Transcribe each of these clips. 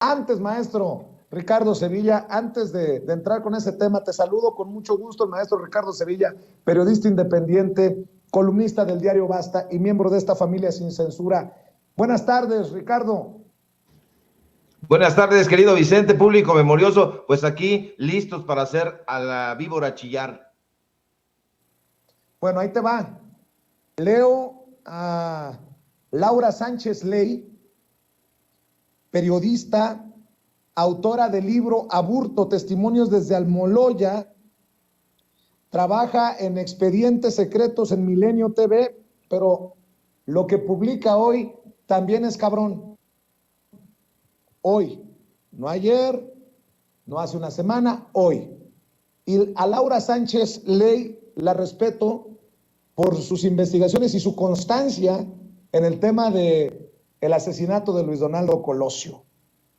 Antes, maestro Ricardo Sevilla, antes de entrar con ese tema, te saludo con mucho gusto, el maestro Ricardo Sevilla, periodista independiente, columnista del diario Basta y miembro de esta familia sin censura. Buenas tardes, Ricardo. Buenas tardes, querido Vicente, público memorioso. Pues aquí listos para hacer a la víbora chillar. Bueno, ahí te va. Leo a Laura Sánchez Ley, periodista, autora del libro Aburto, Testimonios desde Almoloya, trabaja en Expedientes Secretos en Milenio TV, pero lo que publica hoy también es cabrón. Hoy, no ayer, no hace una semana, hoy. Y a Laura Sánchez Ley la respeto por sus investigaciones y su constancia en el tema de el asesinato de Luis Donaldo Colosio.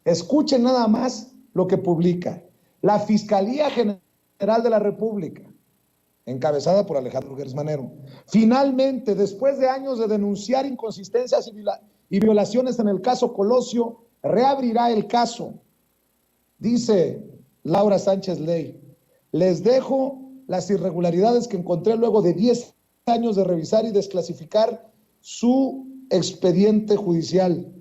Escuchen nada más lo que publica. La Fiscalía General de la República, encabezada por Alejandro Gersmanero, finalmente, después de años de denunciar inconsistencias y violaciones en el caso Colosio, reabrirá el caso. Dice Laura Sánchez Ley, les dejo las irregularidades que encontré luego de 10 años de revisar y desclasificar su expediente judicial.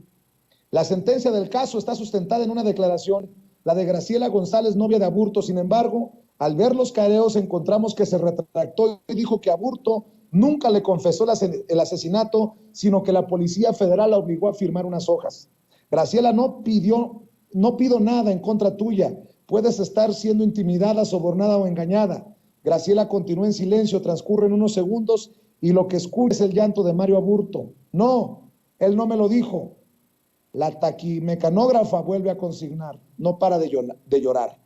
La sentencia del caso está sustentada en una declaración, la de Graciela González, novia de Aburto. Sin embargo, al ver los careos encontramos que se retractó y dijo que Aburto nunca le confesó el asesinato, sino que la Policía Federal la obligó a firmar unas hojas. Graciela no pido nada en contra tuya, puedes estar siendo intimidada, sobornada o engañada. Graciela continúa en silencio, transcurren unos segundos y lo que escucha es el llanto de Mario Aburto. No, él no me lo dijo. La taquimecanógrafa vuelve a consignar, no para de llorar.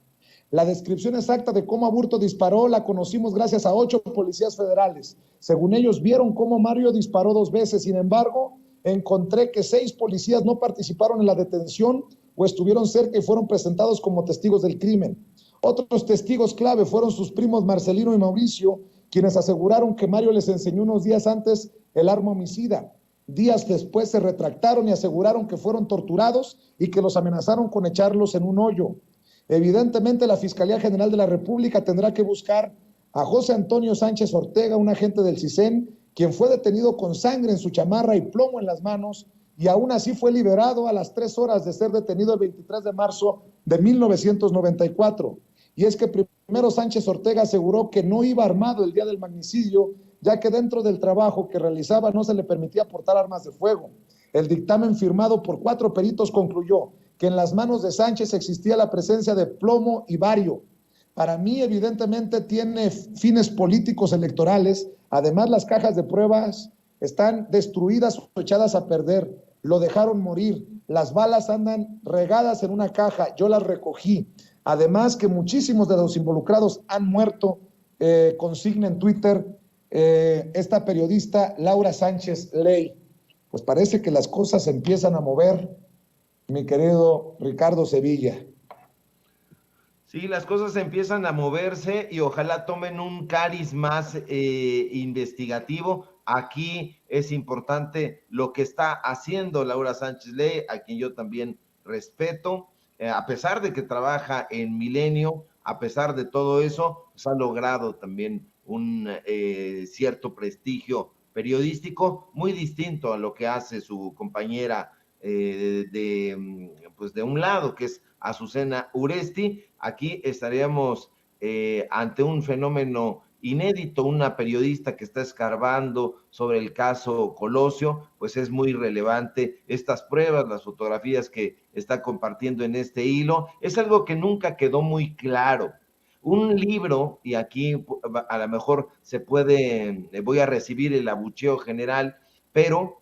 La descripción exacta de cómo Aburto disparó la conocimos gracias a 8 policías federales. Según ellos, vieron cómo Mario disparó 2 veces. Sin embargo, encontré que 6 policías no participaron en la detención o estuvieron cerca y fueron presentados como testigos del crimen. Otros testigos clave fueron sus primos Marcelino y Mauricio, quienes aseguraron que Mario les enseñó unos días antes el arma homicida. Días después se retractaron y aseguraron que fueron torturados y que los amenazaron con echarlos en un hoyo. Evidentemente, la Fiscalía General de la República tendrá que buscar a José Antonio Sánchez Ortega, un agente del CISEN, quien fue detenido con sangre en su chamarra y plomo en las manos, y aún así fue liberado a las 3 horas de ser detenido el 23 de marzo de 1994. Y es que primero Sánchez Ortega aseguró que no iba armado el día del magnicidio, ya que dentro del trabajo que realizaba no se le permitía portar armas de fuego. El dictamen firmado por 4 peritos concluyó que en las manos de Sánchez existía la presencia de plomo y bario. Para mí, evidentemente, tiene fines políticos electorales. Además, las cajas de pruebas están destruidas o echadas a perder. Lo dejaron morir. Las balas andan regadas en una caja. Yo las recogí. Además, que muchísimos de los involucrados han muerto. Consigna en Twitter esta periodista Laura Sánchez Ley. Pues parece que las cosas se empiezan a mover, mi querido Ricardo Sevilla. Sí, las cosas empiezan a moverse y ojalá tomen un cariz más investigativo. Aquí es importante lo que está haciendo Laura Sánchez Ley, a quien yo también respeto. A pesar de que trabaja en Milenio, a pesar de todo eso, pues ha logrado también un cierto prestigio periodístico muy distinto a lo que hace su compañera pues de un lado, que es Azucena Uresti. Aquí estaríamos ante un fenómeno inédito, una periodista que está escarbando sobre el caso Colosio, pues es muy relevante estas pruebas, las fotografías que está compartiendo en este hilo, es algo que nunca quedó muy claro. Un libro, y aquí a lo mejor se puede, voy a recibir el abucheo general, pero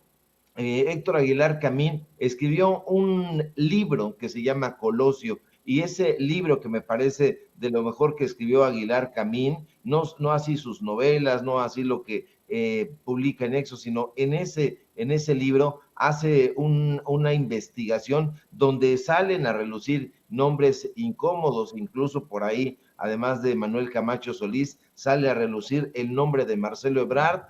Héctor Aguilar Camín escribió un libro que se llama Colosio, y ese libro que me parece de lo mejor que escribió Aguilar Camín, no así sus novelas, no así lo que publica en Exo, sino en ese libro hace una investigación donde salen a relucir nombres incómodos, incluso por ahí, además de Manuel Camacho Solís, sale a relucir el nombre de Marcelo Ebrard,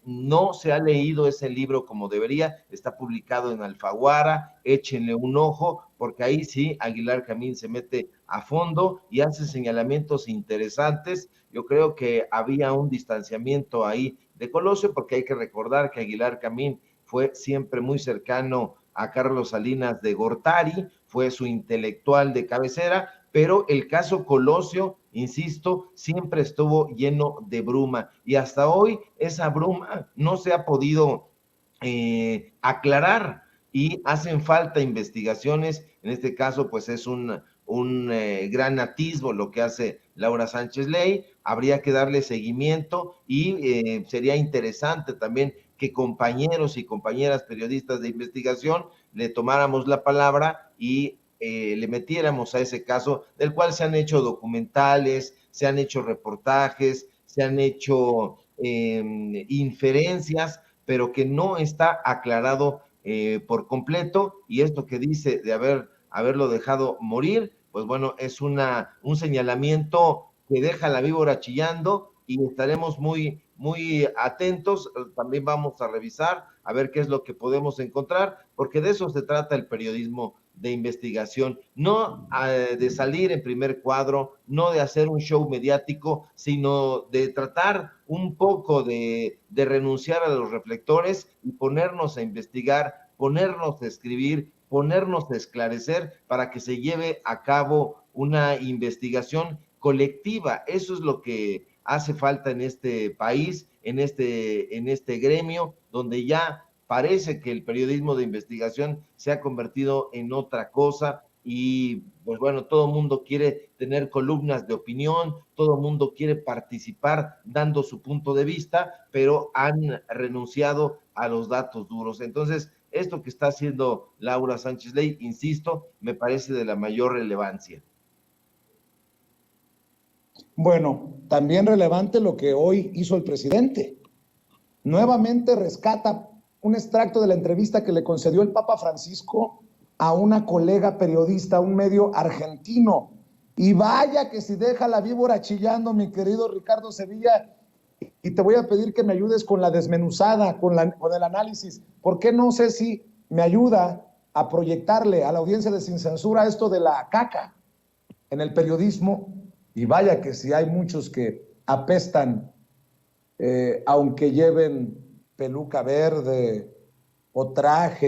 no se ha leído ese libro como debería, está publicado en Alfaguara, échenle un ojo, porque ahí sí Aguilar Camín se mete a fondo y hace señalamientos interesantes. Yo creo que había un distanciamiento ahí de Colosio, porque hay que recordar que Aguilar Camín fue siempre muy cercano a Carlos Salinas de Gortari, fue su intelectual de cabecera, pero el caso Colosio, insisto, siempre estuvo lleno de bruma y hasta hoy esa bruma no se ha podido aclarar y hacen falta investigaciones. En este caso, pues es un gran atisbo lo que hace Laura Sánchez Ley. Habría que darle seguimiento y sería interesante también que compañeros y compañeras periodistas de investigación le tomáramos la palabra y le metiéramos a ese caso, del cual se han hecho documentales, se han hecho reportajes, se han hecho inferencias, pero que no está aclarado por completo, y esto que dice de haberlo dejado morir, pues bueno, es un señalamiento que deja la víbora chillando y estaremos muy atentos. También vamos a revisar a ver qué es lo que podemos encontrar, porque de eso se trata el periodismo de investigación, no de salir en primer cuadro, no de hacer un show mediático, sino de tratar un poco de renunciar a los reflectores y ponernos a investigar, ponernos a escribir, ponernos a esclarecer para que se lleve a cabo una investigación colectiva. Eso es lo que hace falta en este país, en este gremio, donde ya parece que el periodismo de investigación se ha convertido en otra cosa y pues bueno, todo el mundo quiere tener columnas de opinión, todo el mundo quiere participar dando su punto de vista, pero han renunciado a los datos duros. Entonces, esto que está haciendo Laura Sánchez Ley, insisto, me parece de la mayor relevancia. Bueno, también relevante lo que hoy hizo el presidente. Nuevamente rescata un extracto de la entrevista que le concedió el Papa Francisco a una colega periodista, un medio argentino. Y vaya que si deja la víbora chillando, mi querido Ricardo Sevilla, y te voy a pedir que me ayudes con la desmenuzada, con el análisis. ¿Por qué no sé si me ayuda a proyectarle a la audiencia de Sin Censura esto de la caca en el periodismo? Y vaya que si hay muchos que apestan, aunque lleven peluca verde o traje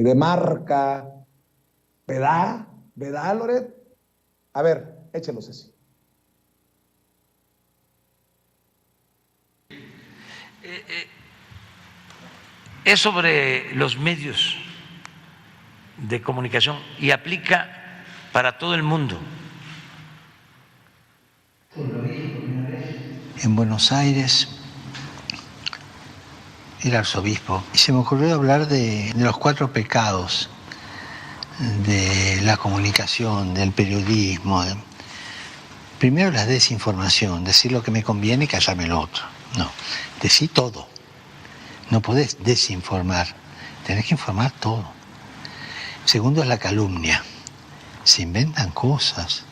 de marca, ¿verdad? ¿Verdad, Loret? A ver, échelo, Ceci. Es sobre los medios de comunicación y aplica para todo el mundo. En Buenos Aires, el arzobispo, y se me ocurrió hablar de los 4 pecados de la comunicación, del periodismo. Primero, la desinformación, decir lo que me conviene y callarme lo otro. No, decir todo. No podés desinformar, tenés que informar todo. Segundo es la calumnia. Se inventan cosas.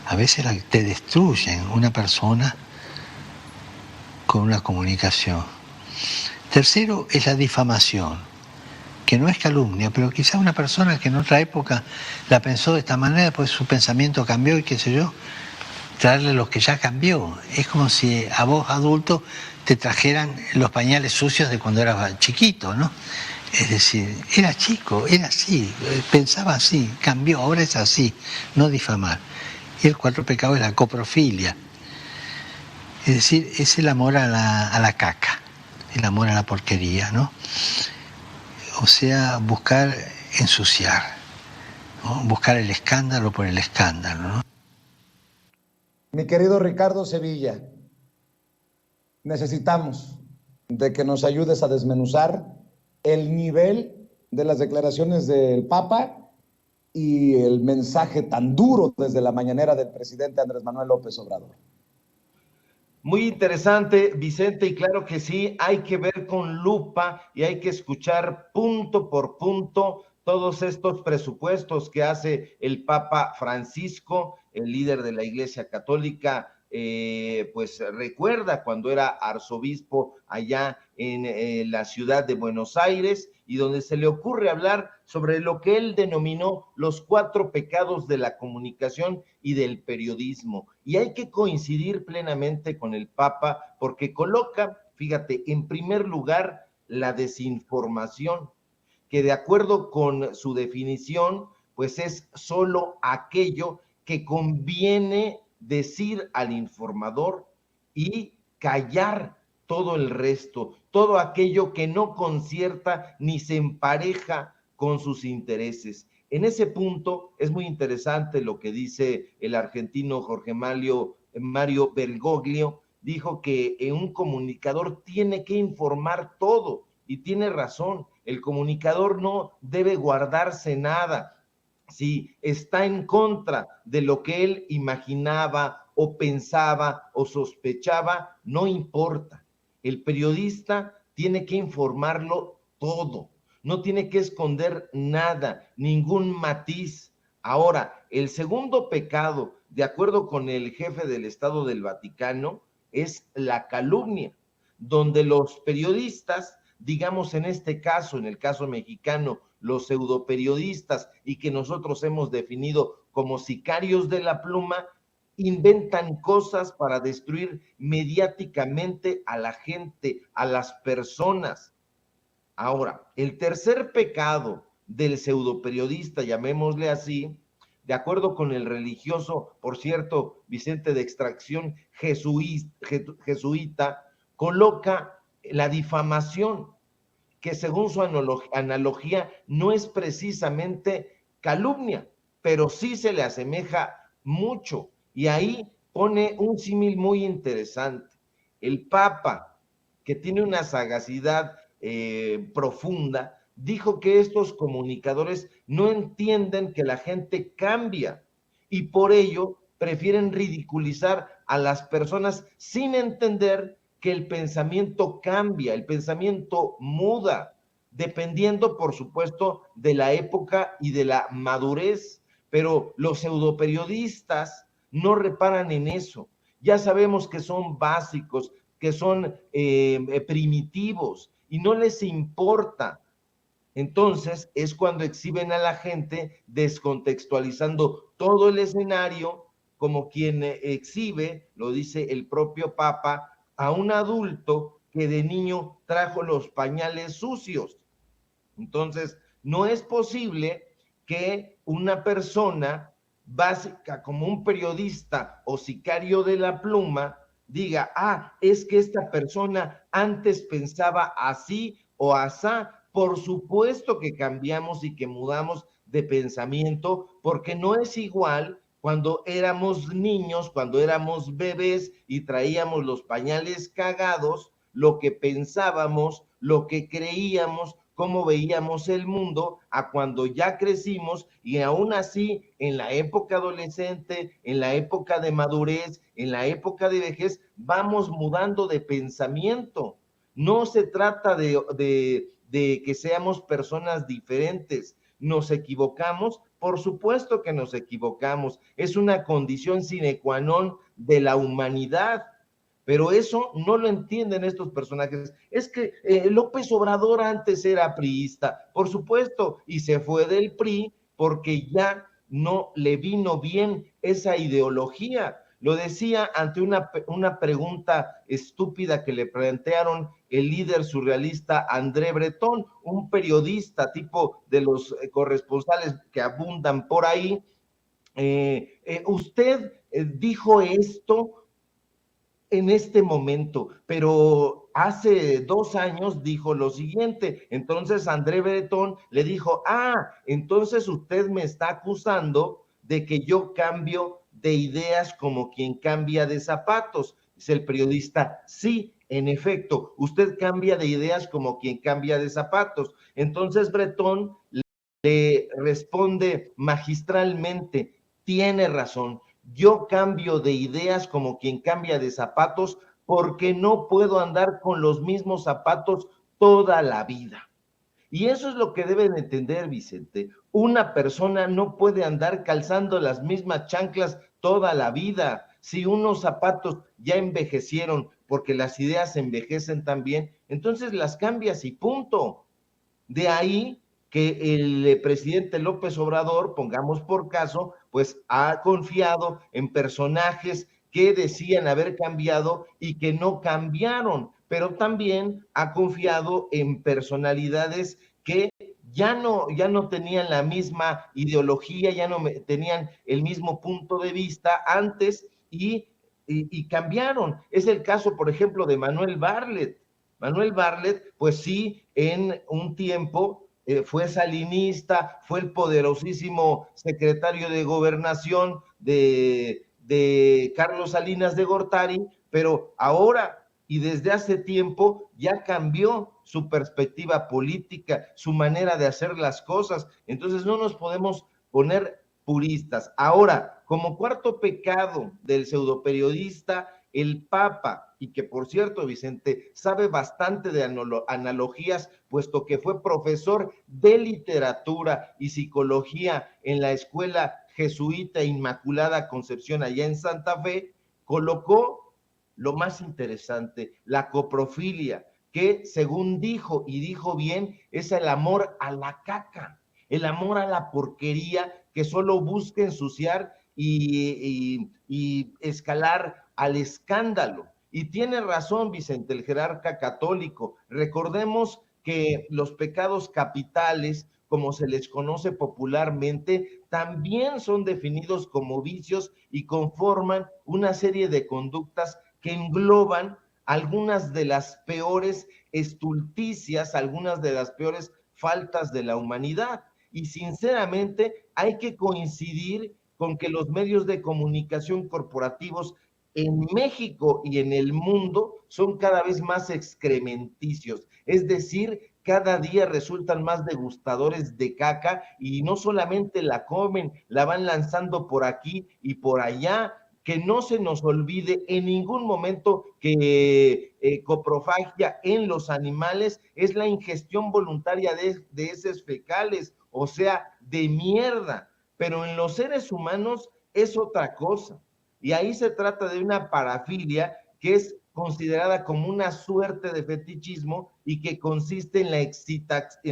A veces te destruyen una persona con una comunicación. Tercero es la difamación, que no es calumnia, pero quizá una persona que en otra época la pensó de esta manera, pues su pensamiento cambió y qué sé yo, traerle lo que ya cambió. Es como si a vos, adulto, te trajeran los pañales sucios de cuando eras chiquito, ¿no? Es decir, era chico, era así, pensaba así, cambió, ahora es así, no difamar. Y el 4 pecado es la coprofilia. Es decir, es el amor a la caca, el amor a la porquería, ¿no? O sea, buscar ensuciar, ¿no? Buscar el escándalo por el escándalo, ¿no? Mi querido Ricardo Sevilla, necesitamos de que nos ayudes a desmenuzar el nivel de las declaraciones del Papa y el mensaje tan duro desde la mañanera del presidente Andrés Manuel López Obrador. Muy interesante, Vicente, y claro que sí, hay que ver con lupa y hay que escuchar punto por punto todos estos presupuestos que hace el Papa Francisco, el líder de la Iglesia Católica pues recuerda cuando era arzobispo allá en la ciudad de Buenos Aires, y donde se le ocurre hablar sobre lo que él denominó los 4 pecados de la comunicación y del periodismo. Y hay que coincidir plenamente con el Papa, porque coloca, fíjate, en primer lugar, la desinformación, que de acuerdo con su definición, pues es solo aquello que conviene decir al informador y callar todo el resto, todo aquello que no concierta ni se empareja con sus intereses. En ese punto es muy interesante lo que dice el argentino Jorge Mario Bergoglio. Dijo que un comunicador tiene que informar todo, y tiene razón. El comunicador no debe guardarse nada. Si está en contra de lo que él imaginaba o pensaba o sospechaba, no importa. El periodista tiene que informarlo todo, no tiene que esconder nada, ningún matiz. Ahora, el segundo pecado, de acuerdo con el jefe del Estado del Vaticano, es la calumnia, donde los periodistas, digamos en este caso, en el caso mexicano, los pseudoperiodistas, y que nosotros hemos definido como sicarios de la pluma, inventan cosas para destruir mediáticamente a la gente, a las personas. Ahora, el tercer pecado del pseudoperiodista, llamémosle así, de acuerdo con el religioso, por cierto, Vicente de extracción jesuita, coloca la difamación, que según su analogía no es precisamente calumnia, pero sí se le asemeja mucho. Y ahí pone un símil muy interesante. El Papa, que tiene una sagacidad profunda, dijo que estos comunicadores no entienden que la gente cambia y por ello prefieren ridiculizar a las personas sin entender que el pensamiento cambia, el pensamiento muda, dependiendo, por supuesto, de la época y de la madurez. Pero los pseudoperiodistas no reparan en eso. Ya sabemos que son básicos, que son primitivos y no les importa. Entonces es cuando exhiben a la gente descontextualizando todo el escenario, como quien exhibe, lo dice el propio Papa, a un adulto que de niño trajo los pañales sucios. Entonces, no es posible que una persona básica como un periodista o sicario de la pluma diga, es que esta persona antes pensaba así o asá. Por supuesto que cambiamos y que mudamos de pensamiento, porque no es igual cuando éramos niños, cuando éramos bebés y traíamos los pañales cagados, lo que pensábamos, lo que creíamos, cómo veíamos el mundo, a cuando ya crecimos y aún así en la época adolescente, en la época de madurez, en la época de vejez, vamos mudando de pensamiento. No se trata de que seamos personas diferentes. ¿Nos equivocamos? Por supuesto que nos equivocamos. Es una condición sine qua non de la humanidad. Pero eso no lo entienden estos personajes. Es que López Obrador antes era priista, por supuesto, y se fue del PRI porque ya no le vino bien esa ideología. Lo decía ante una pregunta estúpida que le plantearon el líder surrealista André Breton, un periodista tipo de los corresponsales que abundan por ahí. Usted dijo esto en este momento, pero hace 2 años dijo lo siguiente. Entonces André Breton le dijo, entonces usted me está acusando de que yo cambio de ideas como quien cambia de zapatos. Dice el periodista, sí, en efecto, usted cambia de ideas como quien cambia de zapatos. Entonces Breton le responde magistralmente, tiene razón. Yo cambio de ideas como quien cambia de zapatos porque no puedo andar con los mismos zapatos toda la vida. Y eso es lo que deben entender, Vicente. Una persona no puede andar calzando las mismas chanclas toda la vida. Si unos zapatos ya envejecieron porque las ideas envejecen también, entonces las cambias y punto. De ahí que el presidente López Obrador, pongamos por caso, pues ha confiado en personajes que decían haber cambiado y que no cambiaron, pero también ha confiado en personalidades que ya no tenían la misma ideología, ya no tenían el mismo punto de vista antes y cambiaron. Es el caso, por ejemplo, de Manuel Bartlett. Manuel Bartlett, pues sí, en un tiempo fue salinista, fue el poderosísimo secretario de Gobernación de Carlos Salinas de Gortari, pero ahora y desde hace tiempo ya cambió su perspectiva política, su manera de hacer las cosas. Entonces no nos podemos poner puristas. Ahora, como cuarto pecado del pseudoperiodista, el Papa, y que por cierto, Vicente, sabe bastante de analogías, puesto que fue profesor de literatura y psicología en la Escuela Jesuita Inmaculada Concepción allá en Santa Fe, colocó lo más interesante, la coprofilia, que según dijo, y dijo bien, es el amor a la caca, el amor a la porquería que solo busca ensuciar y escalar al escándalo. Y tiene razón Vicente, el jerarca católico. Recordemos que los pecados capitales, como se les conoce popularmente, también son definidos como vicios y conforman una serie de conductas que engloban algunas de las peores estulticias, algunas de las peores faltas de la humanidad. Y sinceramente hay que coincidir con que los medios de comunicación corporativos en México y en el mundo son cada vez más excrementicios, es decir, cada día resultan más degustadores de caca y no solamente la comen, la van lanzando por aquí y por allá. Que no se nos olvide en ningún momento que coprofagia en los animales es la ingestión voluntaria de heces fecales, o sea, de mierda, pero en los seres humanos es otra cosa. Y ahí se trata de una parafilia que es considerada como una suerte de fetichismo y que consiste en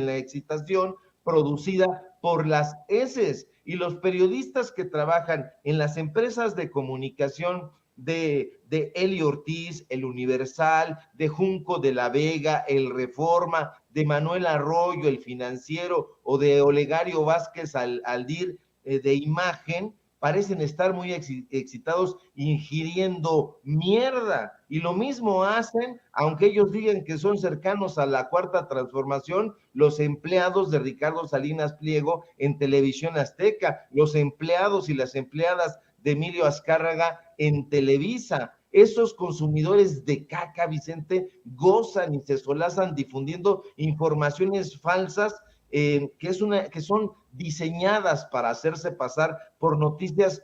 la excitación producida por las heces. Y los periodistas que trabajan en las empresas de comunicación de Eli Ortiz, El Universal, de Junco de la Vega, El Reforma, de Manuel Arroyo, El Financiero, o de Olegario Vázquez Aldir, de Imagen, parecen estar muy excitados ingiriendo mierda. Y lo mismo hacen, aunque ellos digan que son cercanos a la Cuarta Transformación, los empleados de Ricardo Salinas Pliego en Televisión Azteca, los empleados y las empleadas de Emilio Azcárraga en Televisa. Esos consumidores de caca, Vicente, gozan y se solazan difundiendo informaciones falsas que son diseñadas para hacerse pasar por noticias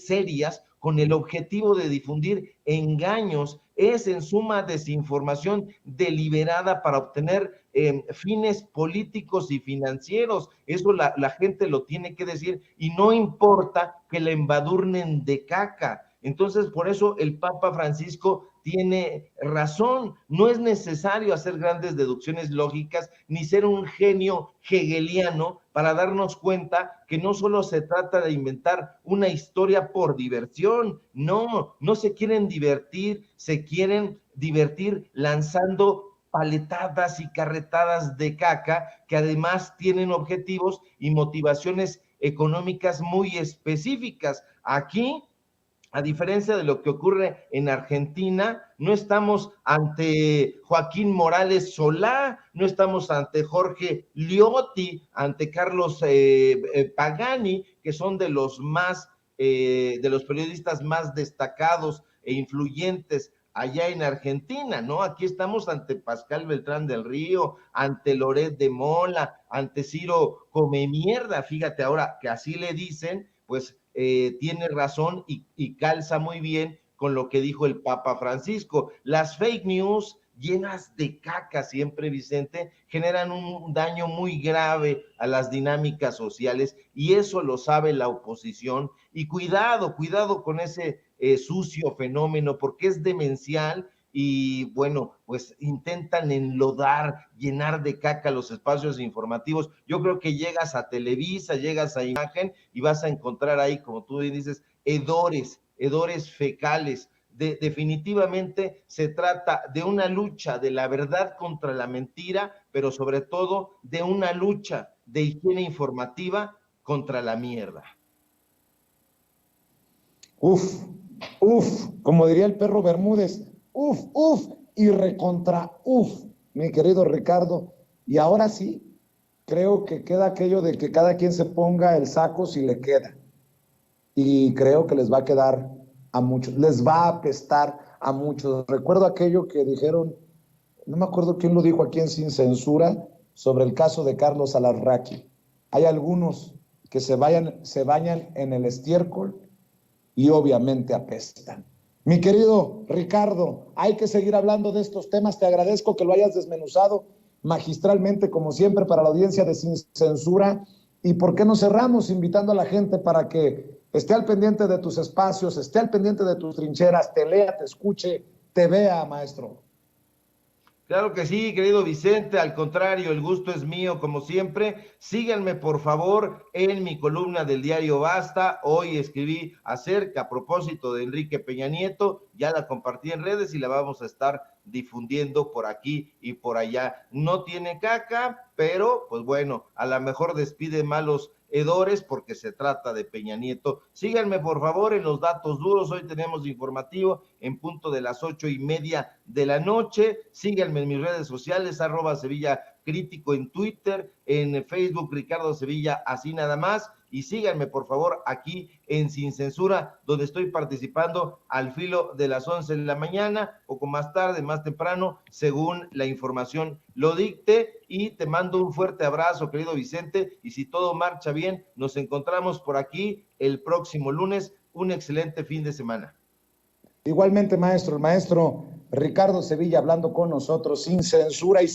serias con el objetivo de difundir engaños. Es en suma desinformación deliberada para obtener fines políticos y financieros. Eso la gente lo tiene que decir y no importa que la embadurnen de caca. Entonces, por eso el Papa Francisco tiene razón, no es necesario hacer grandes deducciones lógicas ni ser un genio hegeliano para darnos cuenta que no solo se trata de inventar una historia por diversión, no se quieren divertir, se quieren divertir lanzando paletadas y carretadas de caca que además tienen objetivos y motivaciones económicas muy específicas. Aquí, a diferencia de lo que ocurre en Argentina, no estamos ante Joaquín Morales Solá, no estamos ante Jorge Liotti, ante Carlos Pagani, que son de los periodistas más destacados e influyentes allá en Argentina, ¿no? Aquí estamos ante Pascal Beltrán del Río, ante Loret de Mola, ante Ciro Comemierda, fíjate ahora que así le dicen, pues tiene razón y calza muy bien con lo que dijo el Papa Francisco. Las fake news llenas de caca siempre, Vicente, generan un daño muy grave a las dinámicas sociales, y eso lo sabe la oposición. Y cuidado con ese sucio fenómeno, porque es demencial. Y bueno, pues intentan enlodar, llenar de caca los espacios informativos. Yo creo que llegas a Televisa, llegas a Imagen y vas a encontrar ahí, como tú dices, hedores fecales. Definitivamente se trata de una lucha de la verdad contra la mentira, pero sobre todo de una lucha de higiene informativa contra la mierda. Uf, como diría el perro Bermúdez, y recontra mi querido Ricardo. Y ahora sí, creo que queda aquello de que cada quien se ponga el saco si le queda. Y creo que les va a quedar a muchos, les va a apestar a muchos. Recuerdo aquello que dijeron, no me acuerdo quién lo dijo aquí en Sin Censura, sobre el caso de Carlos Alarraqui. Hay algunos que se bañan en el estiércol y obviamente apestan. Mi querido Ricardo, hay que seguir hablando de estos temas. Te agradezco que lo hayas desmenuzado magistralmente, como siempre, para la audiencia de Sin Censura. ¿Y por qué no cerramos invitando a la gente para que esté al pendiente de tus espacios, esté al pendiente de tus trincheras, te lea, te escuche, te vea, maestro? Claro que sí, querido Vicente, al contrario, el gusto es mío, como siempre. Síganme, por favor, en mi columna del diario Basta. Hoy escribí acerca, a propósito de Enrique Peña Nieto, ya la compartí en redes y la vamos a estar difundiendo por aquí y por allá. No tiene caca, pero, pues bueno, a lo mejor despide malos hedores porque se trata de Peña Nieto. Síganme por favor en los datos duros. Hoy tenemos informativo en punto de las 8:30 de la noche. Síganme en mis redes sociales, @Sevilla Crítico en Twitter, en Facebook Ricardo Sevilla, así nada más. Y síganme por favor aquí en Sin Censura, donde estoy participando al filo de las 11 de la mañana, poco más tarde, más temprano, según la información lo dicte. Y te mando un fuerte abrazo, querido Vicente, y si todo marcha bien, nos encontramos por aquí el próximo lunes. Un excelente fin de semana. Igualmente, maestro, el maestro Ricardo Sevilla hablando con nosotros Sin Censura, y